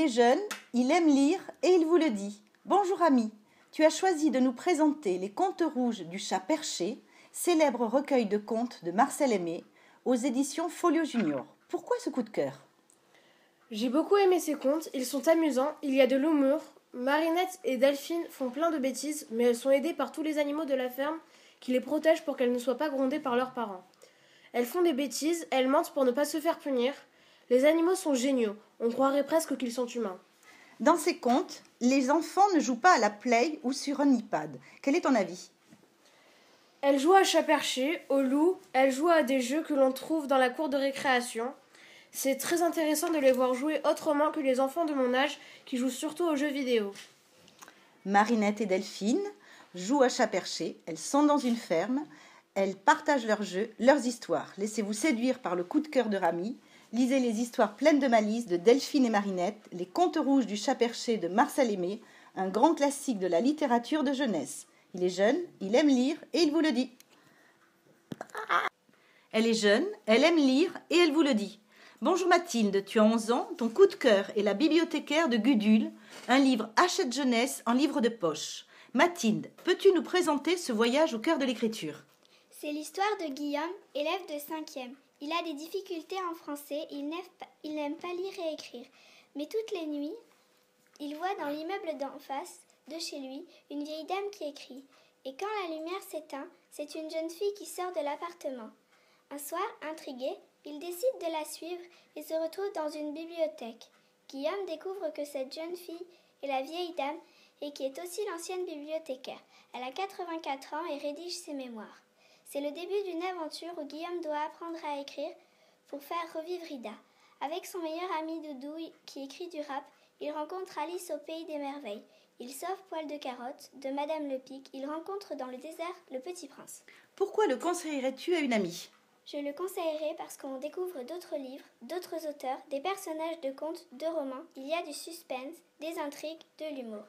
est jeune, il aime lire et il vous le dit. Bonjour ami, tu as choisi de nous présenter Les Contes rouges du chat perché, célèbre recueil de contes de Marcel Aimé, aux éditions Folio Junior. Pourquoi ce coup de cœur? J'ai beaucoup aimé ces contes, ils sont amusants, il y a de l'humour. Marinette et Delphine font plein de bêtises, mais elles sont aidées par tous les animaux de la ferme qui les protègent pour qu'elles ne soient pas grondées par leurs parents. Elles font des bêtises, elles mentent pour ne pas se faire punir. Les animaux sont géniaux, on croirait presque qu'ils sont humains. Dans ces contes, les enfants ne jouent pas à la play ou sur un iPad. Quel est ton avis? Elles jouent à chat perché, au loup, elles jouent à des jeux que l'on trouve dans la cour de récréation. C'est très intéressant de les voir jouer autrement que les enfants de mon âge qui jouent surtout aux jeux vidéo. Marinette et Delphine jouent à chat perché, elles sont dans une ferme, elles partagent leurs jeux, leurs histoires. Laissez-vous séduire par le coup de cœur de Rami. Lisez les histoires pleines de malice de Delphine et Marinette, Les Contes rouges du chat perché de Marcel Aimé, un grand classique de la littérature de jeunesse. Il est jeune, il aime lire et il vous le dit. Elle est jeune, elle aime lire et elle vous le dit. Bonjour Mathilde, tu as 11 ans, ton coup de cœur est La bibliothécaire de Gudule, un livre Hachette jeunesse en livre de poche. Mathilde, peux-tu nous présenter ce voyage au cœur de l'écriture? C'est l'histoire de Guillaume, élève de 5e. Il a des difficultés en français, il n'aime pas lire et écrire. Mais toutes les nuits, il voit dans l'immeuble d'en face de chez lui une vieille dame qui écrit. Et quand la lumière s'éteint, c'est une jeune fille qui sort de l'appartement. Un soir, intrigué, il décide de la suivre et se retrouve dans une bibliothèque. Guillaume découvre que cette jeune fille est la vieille dame et qui est aussi l'ancienne bibliothécaire. Elle a 84 ans et rédige ses mémoires. C'est le début d'une aventure où Guillaume doit apprendre à écrire pour faire revivre Ida. Avec son meilleur ami Doudou qui écrit du rap, il rencontre Alice au pays des merveilles. Il sauve Poil de Carotte de Madame Le Pic. Il rencontre dans le désert le Petit Prince. Pourquoi le conseillerais-tu à une amie? Je le conseillerais parce qu'on découvre d'autres livres, d'autres auteurs, des personnages de contes, de romans. Il y a du suspense, des intrigues, de l'humour.